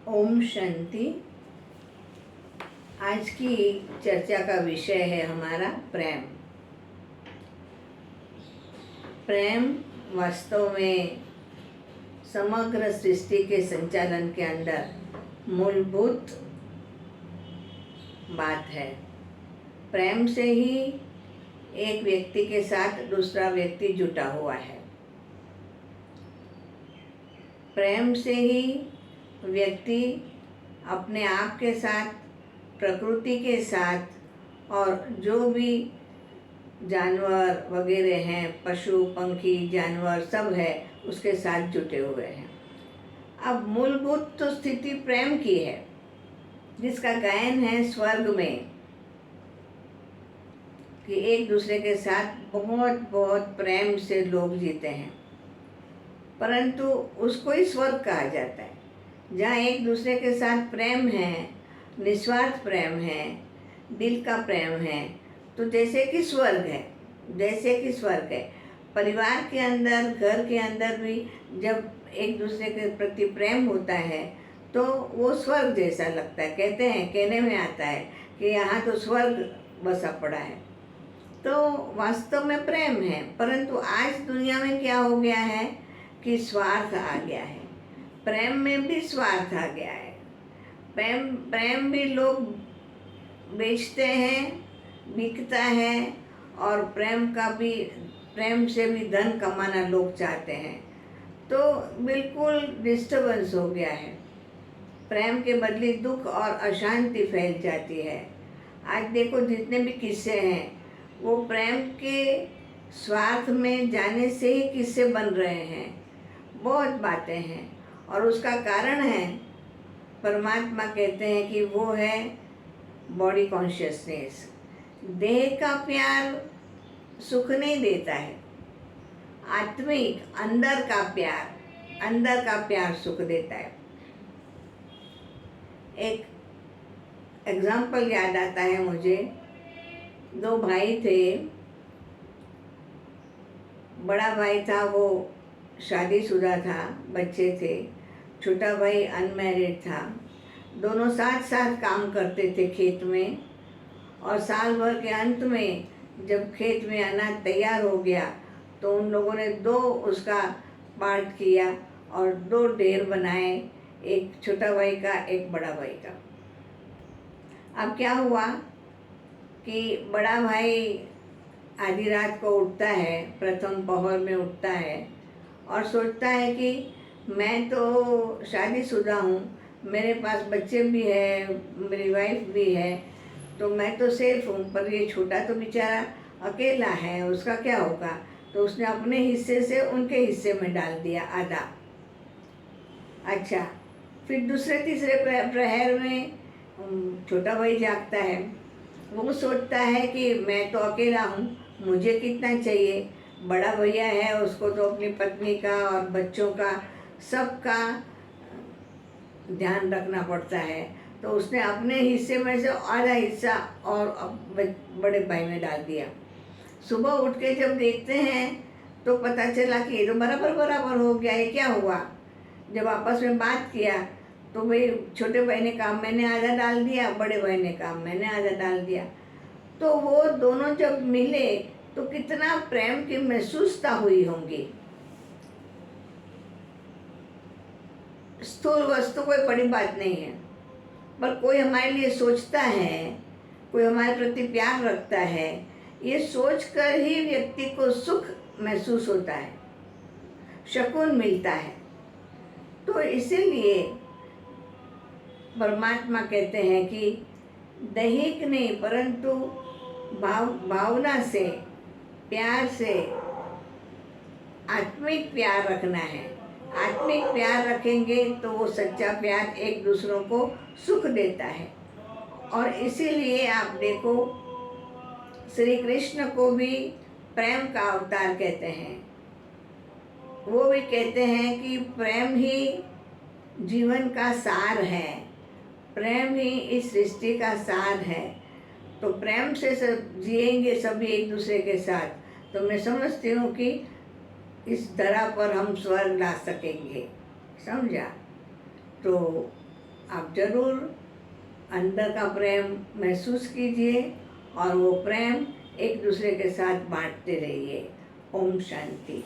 ओम शांति। आज की चर्चा का विषय है हमारा प्रेम। प्रेम वास्तव में समग्र सृष्टि के संचालन के अंदर मूलभूत बात है। प्रेम से ही एक व्यक्ति के साथ दूसरा व्यक्ति जुटा हुआ है। प्रेम से ही व्यक्ति अपने आप के साथ, प्रकृति के साथ और जो भी जानवर वगैरह हैं, पशु पंखी जानवर सब है, उसके साथ जुटे हुए हैं। अब मूलभूत तो स्थिति प्रेम की है, जिसका गायन है स्वर्ग में कि एक दूसरे के साथ बहुत बहुत प्रेम से लोग जीते हैं। परंतु उसको ही स्वर्ग कहा जाता है, जहाँ एक दूसरे के साथ प्रेम है, निस्वार्थ प्रेम है, दिल का प्रेम है। तो जैसे कि स्वर्ग है, जैसे कि स्वर्ग है। परिवार के अंदर, घर के अंदर भी जब एक दूसरे के प्रति प्रेम होता है तो वो स्वर्ग जैसा लगता है। कहते हैं, कहने में आता है कि यहाँ तो स्वर्ग बसा पड़ा है। तो वास्तव में प्रेम है, परंतु आज दुनिया में क्या हो गया है कि स्वार्थ आ गया है। प्रेम में भी स्वार्थ आ गया है। प्रेम भी लोग बेचते हैं, बिकता है, और प्रेम से भी धन कमाना लोग चाहते हैं। तो बिल्कुल डिस्टर्बेंस हो गया है। प्रेम के बदले दुख और अशांति फैल जाती है। आज देखो, जितने भी किस्से हैं वो प्रेम के स्वार्थ में जाने से ही किस्से बन रहे हैं। बहुत बातें हैं, और उसका कारण है, परमात्मा कहते हैं कि वो है बॉडी कॉन्शियसनेस। देह का प्यार सुख नहीं देता है, आत्मिक अंदर का प्यार सुख देता है। एक एग्जाम्पल याद आता है मुझे। दो भाई थे। बड़ा भाई था, वो शादीशुदा था, बच्चे थे। छोटा भाई अनमैरिड था। दोनों साथ साथ काम करते थे खेत में, और साल भर के अंत में जब खेत में अनाज तैयार हो गया तो उन लोगों ने दो उसका पार्ट किया और दो ढेर बनाए, एक छोटा भाई का, एक बड़ा भाई का। अब क्या हुआ कि बड़ा भाई आधी रात को उठता है, प्रथम पहर में उठता है, और सोचता है कि मैं तो शादीशुदा हूँ, मेरे पास बच्चे भी है, मेरी वाइफ भी है, तो मैं तो सेफ हूँ, पर ये छोटा तो बेचारा अकेला है, उसका क्या होगा। तो उसने अपने हिस्से से उनके हिस्से में डाल दिया आधा। अच्छा, फिर दूसरे तीसरे प्रहर में छोटा भाई जागता है। वो सोचता है कि मैं तो अकेला हूँ, मुझे कितना चाहिए। बड़ा भैया है, उसको तो अपनी पत्नी का और बच्चों का सबका ध्यान रखना पड़ता है। तो उसने अपने हिस्से में से आधा हिस्सा और बड़े भाई में डाल दिया। सुबह उठ के जब देखते हैं तो पता चला कि ये तो बराबर हो गया। ये क्या हुआ? जब आपस में बात किया तो भाई छोटे भाई ने कहा मैंने आधा डाल दिया, बड़े भाई ने कहा मैंने आधा डाल दिया। तो वो दोनों जब मिले तो कितना प्रेम की महसूसता हुई होंगी। स्थूल वस्तु कोई बड़ी बात नहीं है, पर कोई हमारे लिए सोचता है, कोई हमारे प्रति प्यार रखता है, ये सोचकर ही व्यक्ति को सुख महसूस होता है, सुकून मिलता है। तो इसीलिए परमात्मा कहते हैं कि दैहिक नहीं, परंतु भावना से, प्यार से आत्मिक प्यार रखना है। आत्मिक प्यार रखेंगे तो वो सच्चा प्यार एक दूसरों को सुख देता है। और इसीलिए आप देखो, श्री कृष्ण को भी प्रेम का अवतार कहते हैं। वो भी कहते हैं कि प्रेम ही जीवन का सार है, प्रेम ही इस सृष्टि का सार है। तो प्रेम से सब जिएंगे सभी एक दूसरे के साथ, तो मैं समझती हूँ कि इस धरा पर हम स्वर्ग ला सकेंगे। समझा? तो आप जरूर अंदर का प्रेम महसूस कीजिए और वो प्रेम एक दूसरे के साथ बांटते रहिए। ओम शांति।